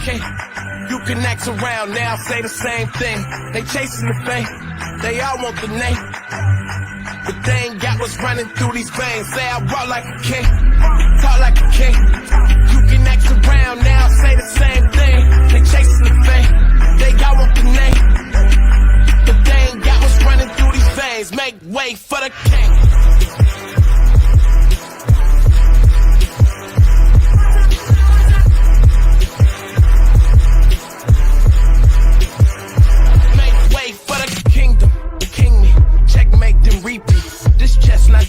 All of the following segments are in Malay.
king. You can act around now, say the same thing. They chasing the fame, they all want the name. But they ain't got what's running through these veins. Say I walk like a king, talk like a king. You can act around now, say the same thing. They chasing the fame, they all want the name. But they ain't got what's running through these veins. Make way for the king.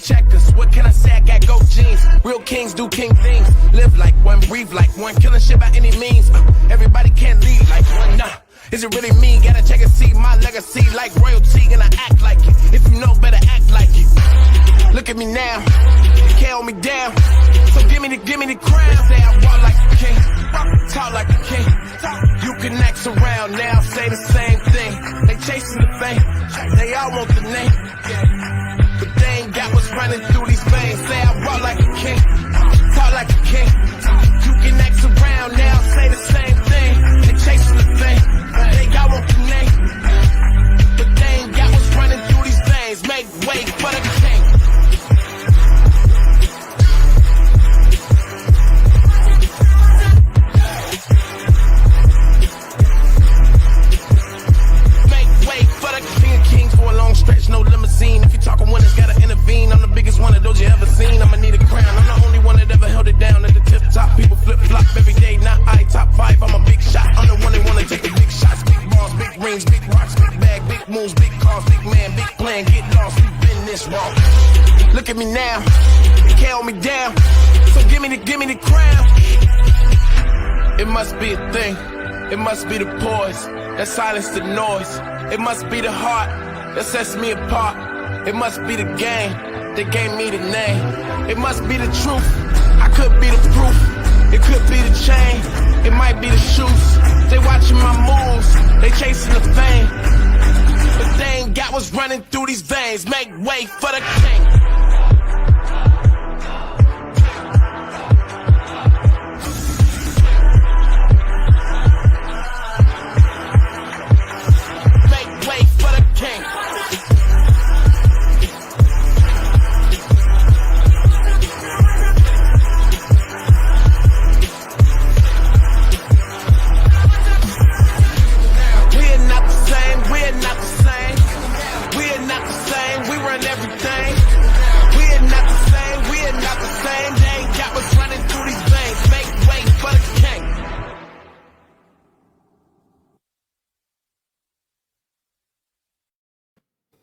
Checkers, what can I say? I got gold jeans. Real kings do king things. Live like one, breathe like one, killing shit by any means. Everybody can't lead like one. Nah, is it really me? Gotta check and see my legacy like royalty, and I act like it. If you know better, act like it. Look at me now, you can't hold me down. So give me the crown. Say I walk like a king, talk like a king. You can act around now, say the same thing. They chasing the fame, they all want the name. But they ain't got what's running through these veins. Say I walk like a king, talk like a king. You can act around now, say the same thing. They chasing the fame, they got what the name. But they ain't got what's running through these veins. Make way for the king. Make way for the king of kings for a long stretch, no limousine. If you're talking winners, gotta intervene. I'm the biggest one of those you ever seen. I'ma need a crown. I'm the only one that ever held it down at the tip top. People flip flop every day, not I. Top 5, I'm a big shot. I'm the one that wanna take the big shots. Big balls, big rings, big rocks, big bag, big moves, big cars, big man, big plan. Get lost, we've been this wrong. Look at me now, you can't hold me down. So give me the crown. It must be a thing. It must be the poise that silence the noise. It must be the heart that sets me apart. It must be the game that gave me the name. It must be the truth, I could be the proof. It could be the chain, it might be the shoes. They watching my moves, they chasing the fame. But they ain't got what's running through these veins. Make way for the king.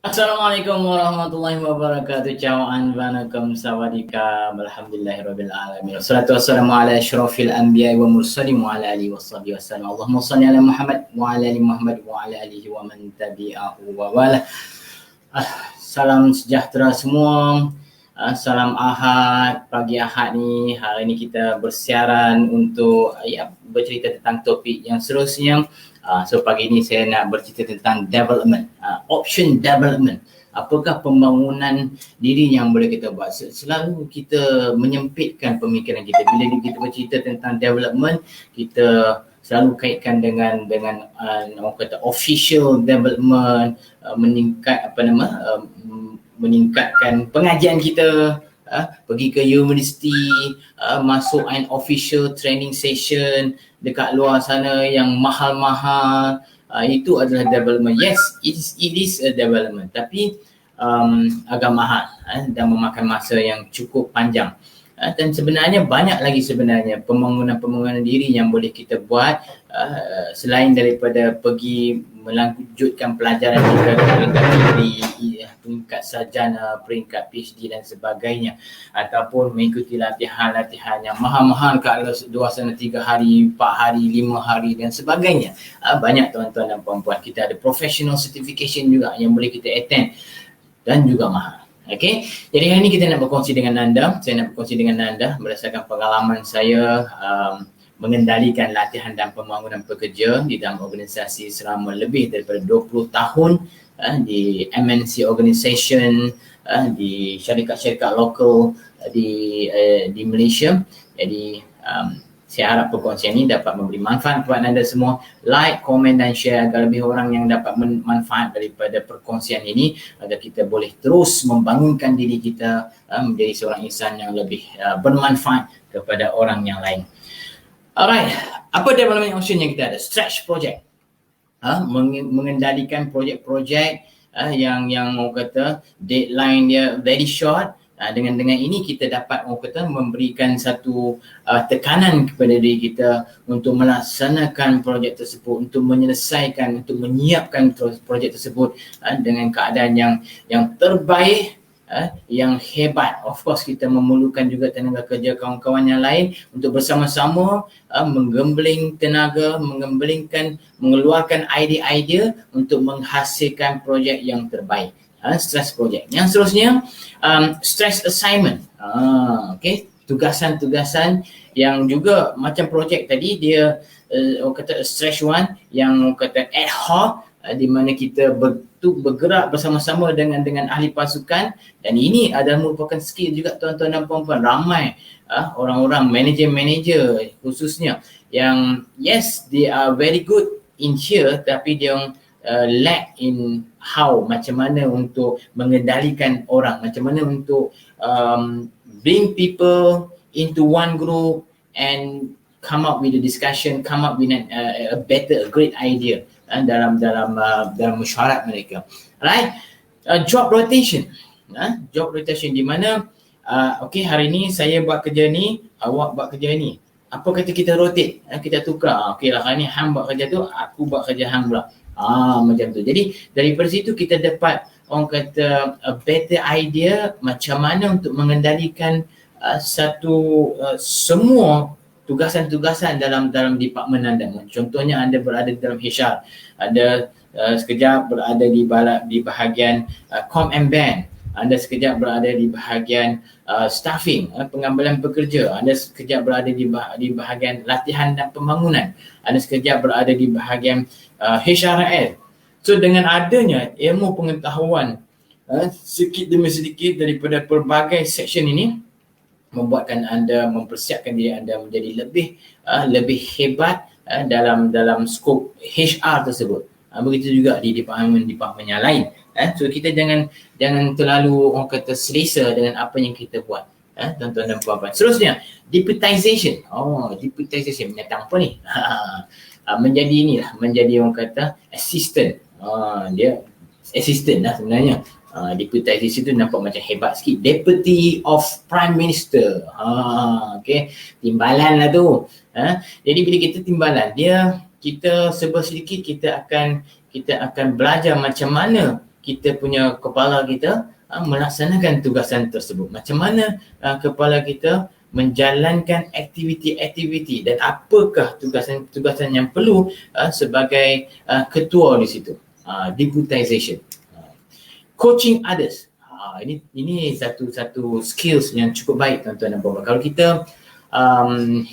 Assalamualaikum warahmatullahi wabarakatuh. Cawaan vanakkam sawadika alhamdulillahirabbil alamin. Wassalatu wassalamu ala asyrafil anbiya'i wa mursalin wa ala alihi washabihi wasallam. Allahumma shalli ala Muhammad wa ala ali Muhammad wa ala alihi wa man tabi'ahu wa wala. Salam sejahtera semua. Salam Ahad, pagi Ahad ni. Hari ni kita bersiaran untuk bercerita tentang topik yang seterusnya. So pagi ni saya nak bercerita tentang development, option development. Apakah pembangunan diri yang boleh kita buat? Selalu kita menyempitkan pemikiran kita. Bila kita bercerita tentang development, kita selalu kaitkan dengan orang kata official development, meningkatkan pengajian kita, pergi ke universiti, masuk an official training session dekat luar sana yang mahal-mahal, itu adalah development. Yes, it is a development, tapi agak mahal dan memakan masa yang cukup panjang. Dan sebenarnya banyak lagi sebenarnya pembangunan diri yang boleh kita buat selain daripada pergi melanjutkan pelajaran kita ke peringkat sarjana, peringkat PhD dan sebagainya, ataupun mengikuti latihan-latihan yang mahal-mahal kat luar sana 3 hari, 4 hari, 5 hari dan sebagainya. Banyak tuan-tuan dan puan-puan, kita ada professional certification juga yang boleh kita attend dan juga mahal. Okey, jadi hari ini kita nak berkongsi dengan anda. Saya nak berkongsi dengan anda berdasarkan pengalaman saya mengendalikan latihan dan pembangunan pekerja di dalam organisasi selama lebih daripada 20 tahun di MNC organisation, di syarikat-syarikat lokal di Malaysia. Jadi Saya harap perkongsian ini dapat memberi manfaat kepada anda semua. Like, komen dan share agar lebih orang yang dapat manfaat daripada perkongsian ini, agar kita boleh terus membangunkan diri kita menjadi seorang insan yang lebih bermanfaat kepada orang yang lain. Alright, apa development option yang kita ada? Stretch project. Mengendalikan projek-projek yang orang kata deadline dia very short. Dengan ini kita dapat orang kata memberikan satu tekanan kepada diri kita untuk melaksanakan projek tersebut, untuk menyelesaikan, untuk menyiapkan projek tersebut dengan keadaan yang terbaik, yang hebat. Of course kita memerlukan juga tenaga kerja kawan-kawan yang lain untuk bersama-sama menggembling tenaga, mengeluarkan idea-idea untuk menghasilkan projek yang terbaik. Stress project. Yang seterusnya stress assignment. Okay, tugasan-tugasan yang juga macam projek tadi, dia orang kata stress one, yang orang kata ad hoc, di mana kita bergerak bersama-sama dengan ahli pasukan. Dan ini adalah merupakan skill juga tuan-tuan dan puan-puan. Ramai orang-orang manager khususnya yang yes, they are very good in here, tapi dia lack in how, macam mana untuk mengendalikan orang, macam mana untuk bring people into one group and come up with a discussion, come up with a great idea dalam mesyuarat mereka. Right? Job rotation. Job rotation di mana okay, hari ni saya buat kerja ni, awak buat kerja ni. Apa kata kita rotate, kita tukar. Okay lah, hari ni hang buat kerja tu, aku buat kerja hang pula. Macam tu. Jadi daripada situ kita dapat orang kata a better idea macam mana untuk mengendalikan semua tugasan-tugasan dalam departmen anda. Contohnya anda berada dalam HR, anda sekejap berada di bahagian com and band, anda sekejap berada di bahagian staffing, pengambilan pekerja, anda sekejap berada di bahagian latihan dan pembangunan, anda sekejap berada di bahagian HRL. So dengan adanya ilmu pengetahuan sedikit demi sedikit daripada pelbagai section ini, membuatkan anda, mempersiapkan diri anda menjadi lebih hebat dalam skop HR tersebut. Begitu juga di departmen yang lain. So kita jangan terlalu orang kata selesa dengan apa yang kita buat. Tuan-tuan dan puan-puan. Seterusnya, deputization. Deputization mendatang apa ni? Menjadi orang kata assistant. Dia assistant lah sebenarnya. Deputization tu nampak macam hebat sikit. Deputy of Prime Minister. Okay, timbalan lah tu. Jadi bila kita timbalan, kita serba sedikit kita akan belajar macam mana kita punya kepala kita melaksanakan tugasan tersebut. Macam mana kepala kita menjalankan aktiviti-aktiviti dan apakah tugasan-tugasan yang perlu sebagai ketua di situ. Deputization. Coaching others. Ini satu skills yang cukup baik tuan-tuan dan puan-puan. Kalau kita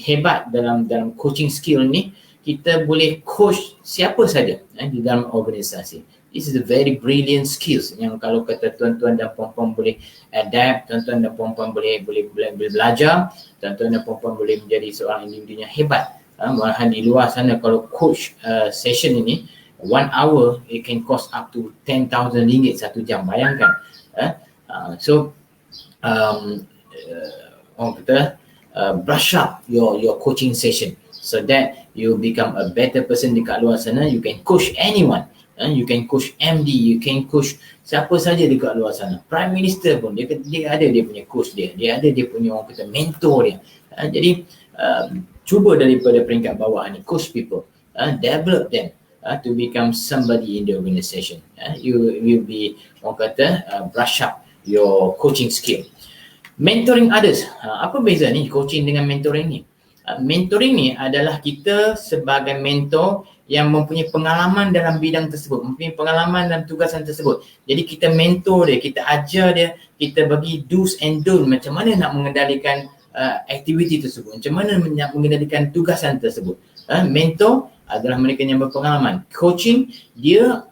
hebat dalam coaching skill ni, kita boleh coach siapa saja di dalam organisasi. This is a very brilliant skills yang kalau kata tuan-tuan dan puan-puan boleh adapt, tuan-tuan dan puan-puan boleh belajar, tuan-tuan dan puan-puan boleh menjadi seorang individu yang hebat. Malahan di luar sana kalau coach session ini 1 hour, it can cost up to 10,000 ringgit 1 jam. Bayangkan. Orang kata brush up your coaching session so that you become a better person dekat luar sana. You can coach anyone. You can coach MD, you can coach siapa saja dekat luar sana. Prime Minister pun dia ada dia punya coach dia ada dia punya orang kata mentor dia. Jadi cuba daripada peringkat bawah ni coach people, develop them to become somebody in the organisation. You will be orang kata brush up your coaching skill. Mentoring others. Apa beza ni coaching dengan mentoring ni? Mentoring ni adalah kita sebagai mentor yang mempunyai pengalaman dalam bidang tersebut, mempunyai pengalaman dalam tugasan tersebut. Jadi kita mentor dia, kita ajar dia, kita bagi do's and don't, macam mana nak mengendalikan aktiviti tersebut, macam mana nak mengendalikan tugasan tersebut. Mentor adalah mereka yang berpengalaman. Coaching, dia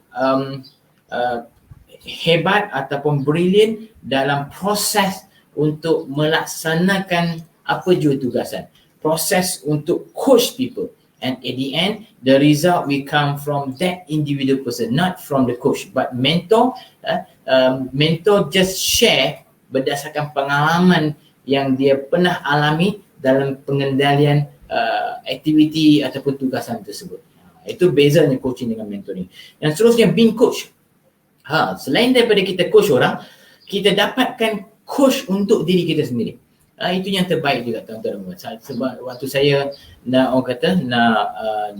hebat ataupun brilliant dalam proses untuk melaksanakan apa jua tugasan. proses untuk coach people. And at the end, the result will come from that individual person, not from the coach. But mentor just share berdasarkan pengalaman yang dia pernah alami dalam pengendalian aktiviti ataupun tugasan tersebut. Itu bezanya coaching dengan mentoring. Yang seterusnya, being coach. Selain daripada kita coach orang, kita dapatkan coach untuk diri kita sendiri. Itu yang terbaik juga tuan-tuan dan puan. Sebab waktu saya nak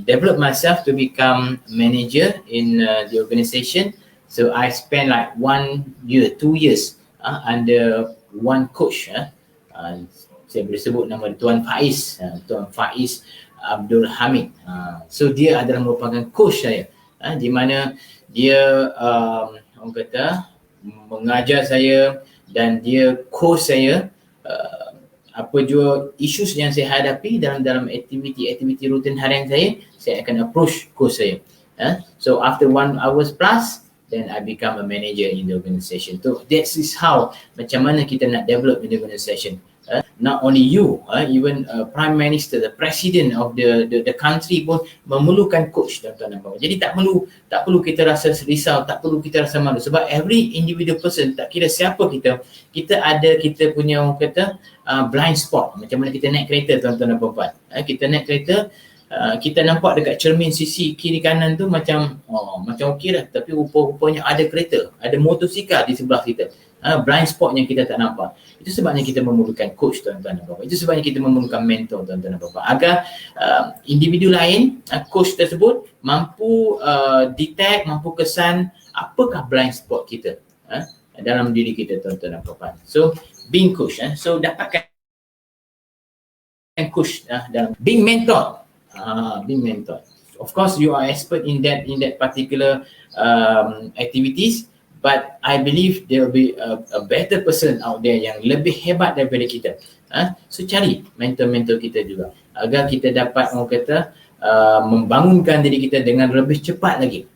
develop myself to become manager in the organisation, so I spent like 1 year, 2 years under one coach. Saya boleh sebut nama Tuan Faiz, Tuan Faiz Abdul Hamid. So dia adalah merupakan coach saya, di mana dia mengajar saya dan dia coach saya apa jua isu yang saya hadapi dalam aktiviti rutin harian saya akan approach coach saya. So after 1 hour plus, then I become a manager in the organisation. So that is how macam mana kita nak develop in the organisation. Not only you, even Prime Minister, the President of the country pun memerlukan coach, tuan-tuan dan puan. Jadi tak perlu kita rasa risau, tak perlu kita rasa malu, sebab every individual person, tak kira siapa kita punya blind spot. Macam mana kita naik kereta, tuan-tuan dan puan. Kita naik kereta, kita nampak dekat cermin sisi kiri kanan tu macam okey dah, tapi rupa-rupanya ada kereta, ada motosikal di sebelah kita. Blind spot yang kita tak nampak. Itu sebabnya kita memerlukan coach, tuan-tuan dan puan. Itu sebabnya kita memerlukan mentor, tuan-tuan dan puan, agar individu lain, coach tersebut mampu detect, mampu kesan apakah blind spot kita dalam diri kita, tuan-tuan dan puan. So being coach, so dapatkan coach dalam being mentor. Being mentor. Of course, you are expert in that particular activities, but I believe there will be a better person out there yang lebih hebat daripada kita. So cari mentor-mentor kita juga agar kita dapat membangunkan diri kita dengan lebih cepat lagi.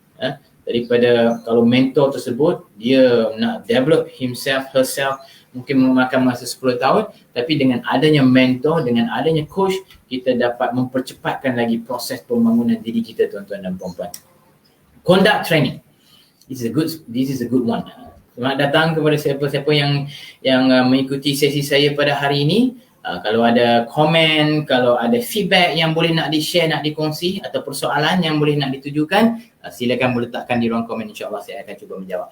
Daripada kalau mentor tersebut dia nak develop himself, herself, mungkin memakan masa 10 tahun, tapi dengan adanya mentor, dengan adanya coach, kita dapat mempercepatkan lagi proses pembangunan diri kita, tuan-tuan dan puan-puan. Conduct training. This is a good one. Selamat datang kepada siapa-siapa yang mengikuti sesi saya pada hari ini. Kalau ada komen, kalau ada feedback yang boleh nak di-share, nak dikongsi, atau persoalan yang boleh nak ditujukan, silakan letakkan di ruang komen, insyaAllah saya akan cuba menjawab.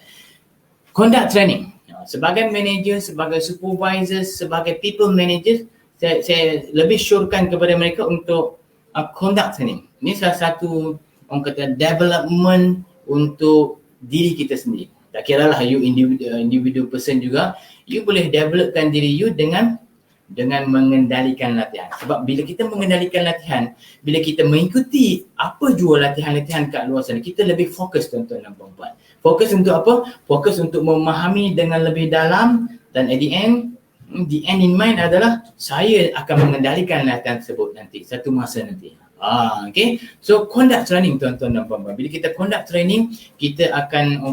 Conduct training. Sebagai manager, sebagai supervisor, sebagai people manager, saya lebih syorkan kepada mereka untuk conduct training. Ini salah satu development untuk diri kita sendiri. Tak kira lah you individual person juga, you boleh developkan diri you dengan mengendalikan latihan. Sebab bila kita mengendalikan latihan, bila kita mengikuti apa jua latihan-latihan kat luar sana, kita lebih fokus, tuan-tuan dan puan-puan. Fokus untuk apa? Fokus untuk memahami dengan lebih dalam, dan at the end in mind adalah saya akan mengendalikan latihan tersebut nanti, satu masa nanti. Okay. So conduct training, tuan-tuan dan puan-puan. Bila kita conduct training, kita akan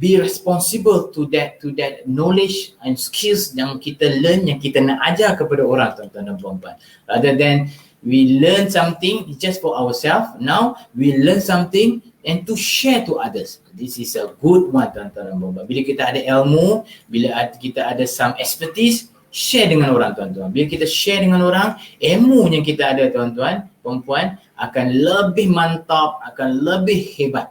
be responsible to that knowledge and skills yang kita learn, yang kita nak ajar kepada orang, tuan-tuan dan puan-puan. Rather than we learn something just for ourselves, now we learn something and to share to others. This is a good one, tuan-tuan dan puan-puan. Bila kita ada ilmu, bila kita ada some expertise, share dengan orang, tuan-tuan. Bila kita share dengan orang, ilmu yang kita ada, tuan-tuan, puan-puan, akan lebih mantap, akan lebih hebat.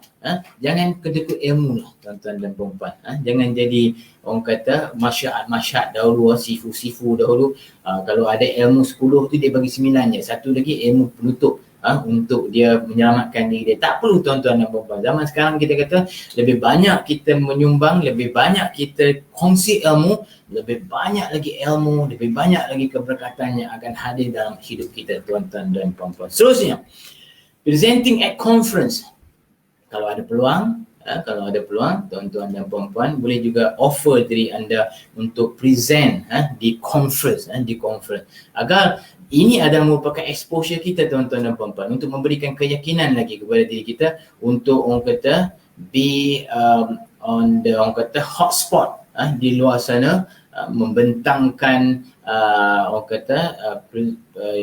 Jangan kedekut ilmu lah, tuan-tuan dan puan-puan. Jangan jadi orang kata masyarakat dahulu, sifu dahulu. Kalau ada ilmu 10 tu dia bagi 9 je. Satu lagi ilmu penutup untuk dia menyelamatkan diri dia. Tak perlu, tuan-tuan dan puan-puan. Zaman sekarang kita kata lebih banyak kita menyumbang, lebih banyak kita kongsi ilmu, lebih banyak lagi ilmu, lebih banyak lagi keberkatan yang akan hadir dalam hidup kita, tuan-tuan dan puan-puan. Seterusnya, presenting at conference. Kalau ada peluang, tuan-tuan dan puan-puan, boleh juga offer diri anda untuk present di conference, agar ini adalah merupakan exposure kita, tuan-tuan dan puan-puan, untuk memberikan keyakinan lagi kepada diri kita untuk be on the hotspot di luar sana, membentangkan orang kata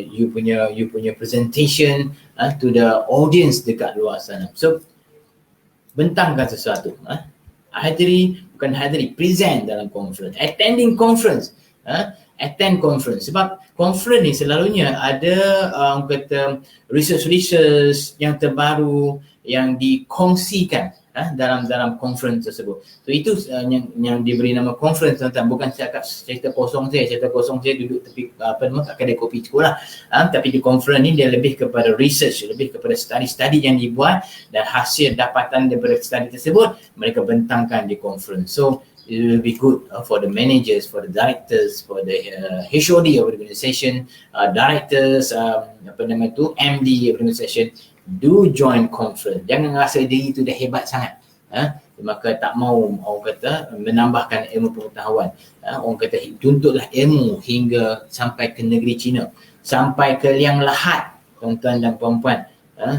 you punya presentation to the audience dekat luar sana. So bentangkan sesuatu, present dalam conference, attending conference, attend conference. Sebab conference ni selalunya ada orang kata research yang terbaru yang dikongsikan dalam conference tersebut. So itu yang diberi nama conference, tuan-tuan. Bukan cerita kosong saya duduk tepi kat kedai kopi sekolah. Tapi di conference ni dia lebih kepada research, lebih kepada study yang dibuat, dan hasil dapatan daripada study tersebut mereka bentangkan di conference. So it will be good for the managers, for the directors, for the HOD of the organisation, directors, MD of the organisation. Do join conference. Jangan rasa diri tu dah hebat sangat, maka tak mau orang kata menambahkan ilmu pengetahuan. Orang kata tuntutlah ilmu hingga sampai ke negeri China, sampai ke liang lahat, tuan-tuan dan puan-puan.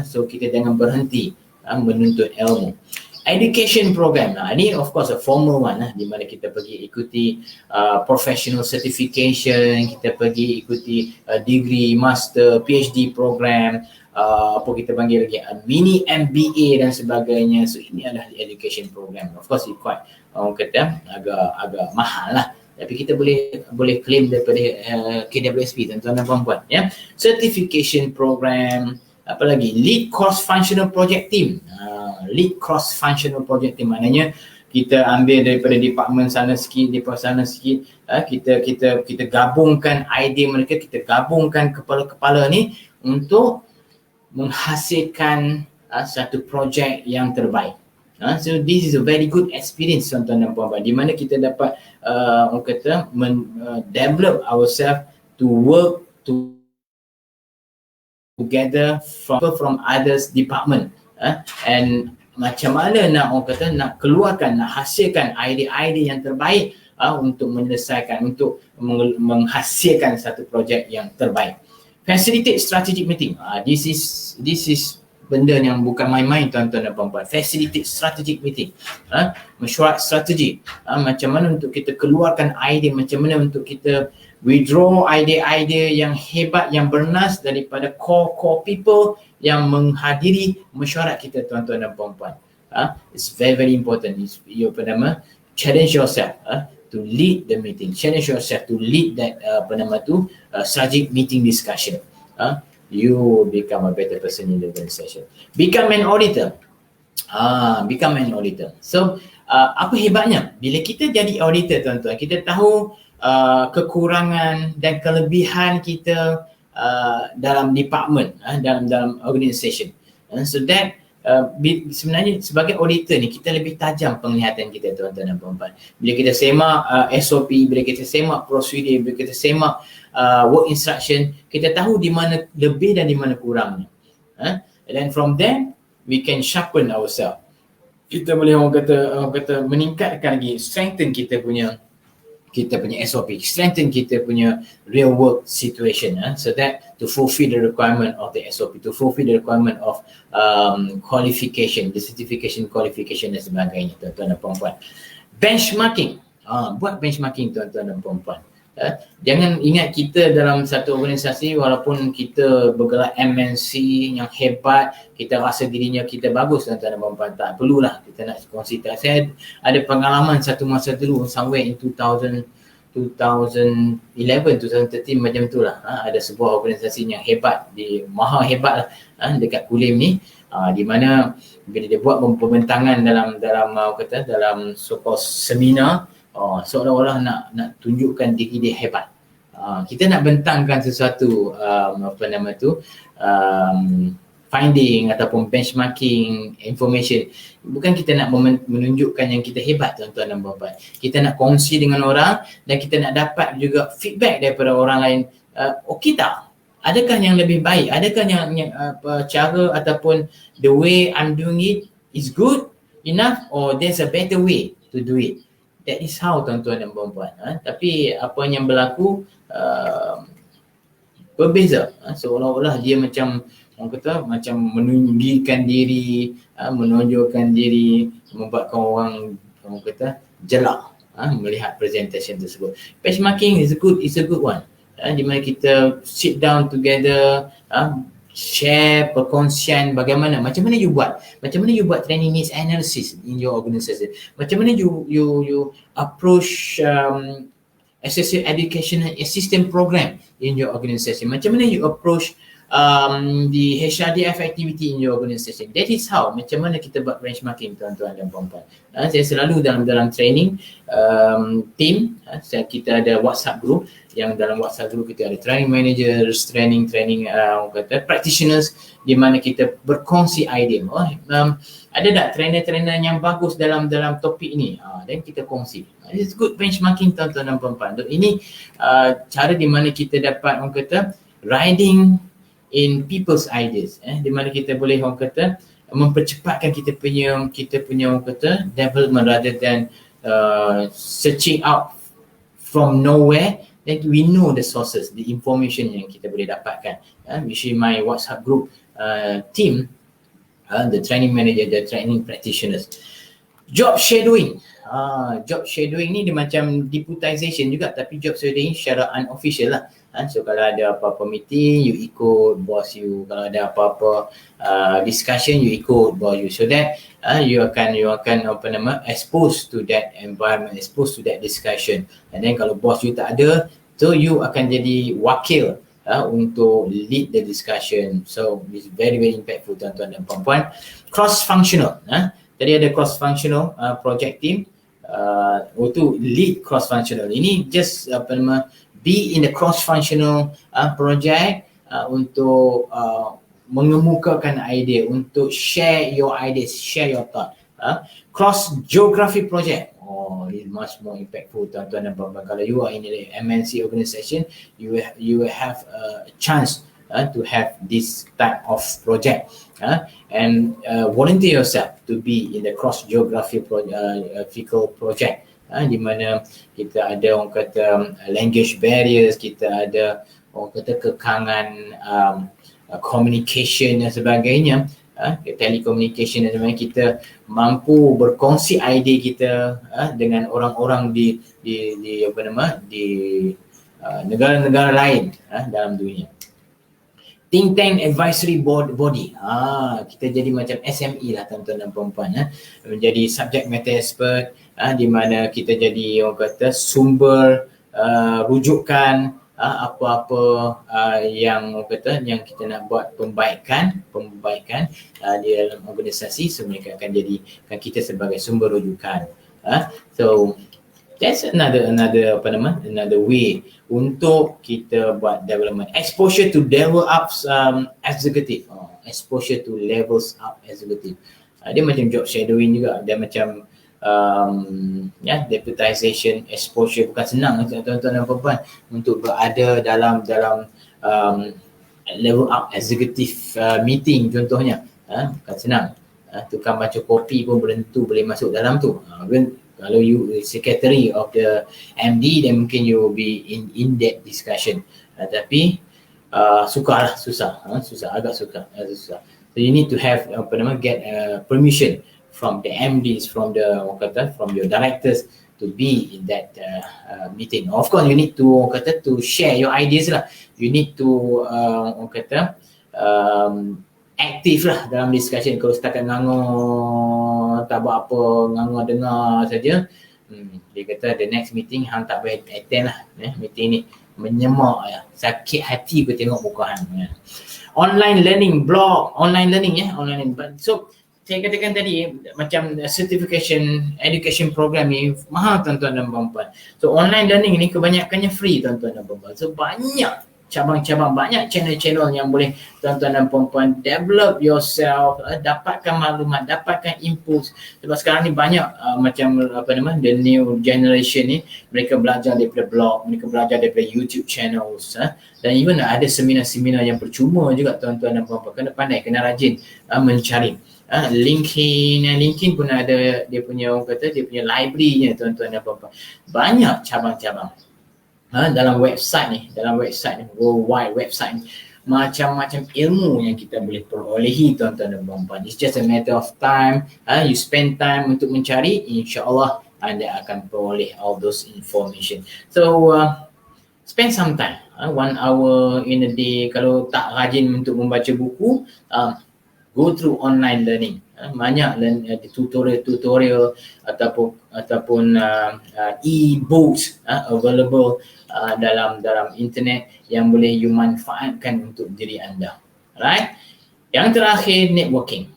So kita jangan berhenti menuntut ilmu. Education program, ini of course a formal one, di mana kita pergi ikuti professional certification, kita pergi ikuti degree, master, PhD program, kita panggil lagi mini MBA dan sebagainya. So ini adalah education program. Of course it quite orang kata agak mahal lah, tapi kita boleh claim daripada KWSP, tuan-tuan dan puan-puan, ya. Certification program, apa lagi, lead cross functional project team. Lead cross functional project team maknanya kita ambil daripada department sana sikit, department sana sikit, kita gabungkan idea mereka, kita gabungkan kepala-kepala ni untuk menghasilkan satu projek yang terbaik. So this is a very good experience, tuan-tuan dan puan-puan, di mana kita dapat orang kata develop ourselves to work together from others department, and macam mana nak keluarkan, nak hasilkan idea-idea yang terbaik untuk menyelesaikan, untuk menghasilkan satu projek yang terbaik. Facilitate strategic meeting. This is benda yang bukan main-main, tuan-tuan dan puan-puan. Facilitate strategic meeting. Mesyuarat strategi. Macam mana untuk kita keluarkan idea, macam mana untuk kita withdraw idea-idea yang hebat, yang bernas daripada core people yang menghadiri mesyuarat kita, tuan-tuan dan puan-puan. It's very, very important. Challenge yourself to lead the meeting. Challenge yourself to lead that strategic meeting discussion. You become a better person in the organization. Become an auditor. Become an auditor. So apa hebatnya bila kita jadi auditor, tuan-tuan, kita tahu kekurangan dan kelebihan kita dalam department, dalam organisation. So that sebenarnya sebagai auditor ni kita lebih tajam penglihatan kita, tuan-tuan dan puan-puan. Bila kita semak SOP, bila kita semak prosedur, bila kita semak work instruction, kita tahu di mana lebih dan di mana kurangnya. And then from there we can sharpen ourselves. Kita boleh orang kata meningkatkan lagi, strengthen kita punya SOP, strengthen kita punya real work situation, so that to fulfill the requirement of the SOP, to fulfill the requirement of qualification, the certification qualification dan sebagainya, tuan-tuan dan puan-puan. Benchmarking, buat benchmarking, tuan-tuan dan puan-puan. Jangan ingat kita dalam satu organisasi, walaupun kita bergelar MNC yang hebat, kita rasa dirinya kita bagus, tuan-tuan dan puan-puan. Tak perlulah kita nak kongsikan. Saya ada pengalaman satu masa dulu, somewhere in 2011, 2013 macam tu lah. Ada sebuah organisasi yang hebat, maha hebat lah, dekat Kulim ni, di mana bila dia buat pembentangan dalam so-called seminar, seolah-olah nak tunjukkan diri dia hebat. Kita nak bentangkan sesuatu finding ataupun benchmarking information. Bukan kita nak menunjukkan yang kita hebat, tuan-tuan dan puan-puan. Kita nak kongsi dengan orang dan kita nak dapat juga feedback daripada orang lain. Okey tak? Adakah yang lebih baik? Adakah yang cara ataupun the way I'm doing it is good enough, or there's a better way to do it? That is how, tuan-tuan dan puan-puan. Tapi apa yang berlaku berbeza. Seolah-olah dia macam menunjukkan diri, menonjolkan diri, membuatkan orang jelak. melihat presentation tersebut. Benchmarking is a good one. Di mana kita sit down together, share perkongsian bagaimana, macam mana you buat training needs analysis in your organisation, macam mana you approach educational assistance program in your organisation, macam mana you approach the HRDF activity in your organisation. That is how, macam mana kita buat benchmarking, tuan-tuan dan puan-puan. Saya selalu dalam training team, kita ada WhatsApp group, yang dalam WhatsApp group kita ada training managers, training practitioners, di mana kita berkongsi idea. Ada tak trainer-trainer yang bagus dalam topik ini? Dan kita kongsi. It's good benchmarking, tuan-tuan dan puan-puan. Ini cara di mana kita dapat riding in people's ideas, di mana kita boleh mempercepatkan kita punya development rather than searching out from nowhere. Then we know the sources, the information yang kita boleh dapatkan. Which is my WhatsApp group team, the training manager, the training practitioners. Job shadowing. Job shadowing ni dia macam deputization juga, tapi job shadowing secara unofficial lah. So kalau ada apa-apa meeting, you ikut bos you. Kalau ada apa-apa discussion, you ikut bos you. So that you akan exposed to that environment, exposed to that discussion. And then kalau bos you tak ada, so you akan jadi wakil untuk lead the discussion. So it's very impactful, tuan-tuan dan puan-puan. Cross functional. Tadi ada cross functional project team. Untuk lead cross functional. Ini just be in the cross-functional project untuk mengemukakan idea, untuk share your ideas, share your thought. Cross-geography project. It's much more impactful, tuan-tuan dan puan-puan. Kalau you are in the MNC organisation, you will have a chance to have this type of project. And volunteer yourself to be in the cross-geographical project. Di mana kita ada language barriers, kita ada kekangan communication dan sebagainya, telecommunication dan sebagainya. Kita mampu berkongsi idea kita dengan orang-orang di negara-negara lain dalam dunia. Think Tank Advisory Body. Kita jadi macam SME lah, tuan-tuan dan puan-puan. Menjadi subject matter expert, di mana kita jadi sumber rujukan apa-apa yang kita nak buat pembaikan di dalam organisasi. So mereka akan jadikan kita sebagai sumber rujukan. So that's another way untuk kita buat development. Exposure to level up executive. Exposure to levels up executive. Dia macam job shadowing juga. Dia macam deputization, exposure. Bukan senang, tuan-tuan dan puan-puan, untuk berada dalam level up executive meeting contohnya. Bukan senang. Tukang baca kopi pun belum tentu boleh masuk dalam tu. Kalau you secretary of the MD, then mungkin you will be in that discussion. Tapi susah. So you need to have get permission from the MDs, from your directors to be in that meeting. Of course, you need to share your ideas lah. You need to aktif lah dalam discussion. Kalau setakat ngangor, tak buat apa, ngangor dengar saja, dia kata the next meeting hang tak boleh attend lah. Meeting ni menyemak ya. Sakit hati aku tengok muka hang. Online learning, blog, online learning. So saya katakan tadi, macam certification education program ni mahal, tuan-tuan dan puan-puan. So online learning ni kebanyakannya free, tuan-tuan dan puan-puan. So banyak cabang-cabang, banyak channel-channel yang boleh tuan-tuan dan puan-puan develop yourself, dapatkan maklumat, dapatkan impuls. Sebab sekarang ni banyak the new generation ni, mereka belajar daripada blog, mereka belajar daripada YouTube channels, dan even ada seminar-seminar yang percuma juga, tuan-tuan dan puan-puan. Kena pandai, kena rajin mencari. LinkedIn pun ada dia punya library-nya, tuan-tuan dan puan-puan. Banyak cabang-cabang. Dalam website ni, worldwide website ni, macam-macam ilmu yang kita boleh perolehi, tuan-tuan dan puan-puan. It's just a matter of time. You spend time untuk mencari, insya-Allah anda akan peroleh all those information. So spend some time, 1 hour in a day. Kalau tak rajin untuk membaca buku, go through online learning. Banyak tutorial ataupun e-books available dalam internet yang boleh you manfaatkan untuk diri anda. Right? Yang terakhir, networking.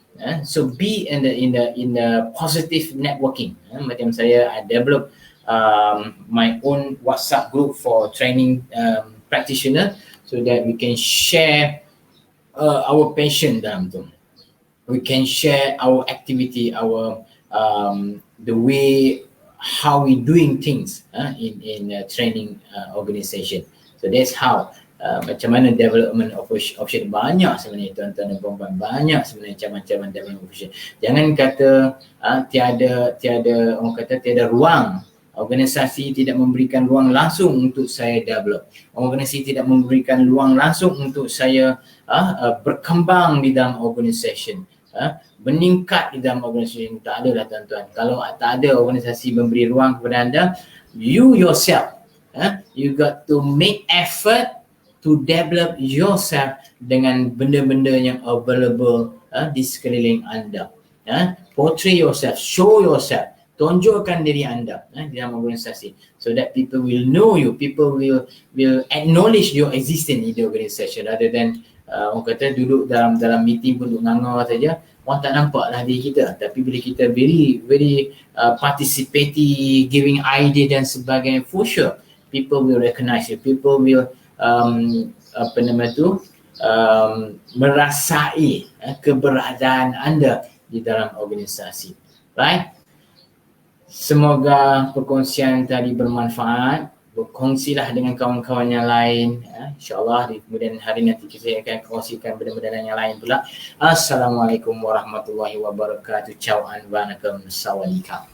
So be in the positive networking. Macam saya, I develop my own WhatsApp group for training practitioner so that we can share our passion dalam tu. We can share our activity, our the way how we doing things in training organization. So that's how macam mana development option. Banyak sebenarnya tuan-tuan dan puan-puan, banyak sebenarnya macam-macam development option. Jangan kata tiada orang kata tiada ruang. Organisasi tidak memberikan ruang langsung untuk saya develop. Organisasi tidak memberikan ruang langsung untuk saya berkembang di dalam organisasi. Meningkat di dalam organisasi. Tak ada lah tuan-tuan. Kalau tak ada organisasi memberi ruang kepada anda, you yourself, you got to make effort to develop yourself dengan benda-benda yang available di sekeliling anda. Portray yourself, show yourself, tonjolkan diri anda di dalam organisasi, so that people will know you, people will acknowledge your existence in the organization, rather than orang kata duduk dalam meeting pun duduk nganga saja, orang tak nampak lah diri kita. Tapi bila kita very participating, giving idea dan sebagainya, for sure people will recognize you, people will merasai keberadaan anda di dalam organisasi. Right? Semoga perkongsian tadi bermanfaat. Berkongsilah dengan kawan-kawan yang lain. InsyaAllah di kemudian hari nanti kita akan kongsikan benda-benda yang lain pula. Assalamualaikum warahmatullahi wabarakatuh. Ciao an wa nakum sawadikam.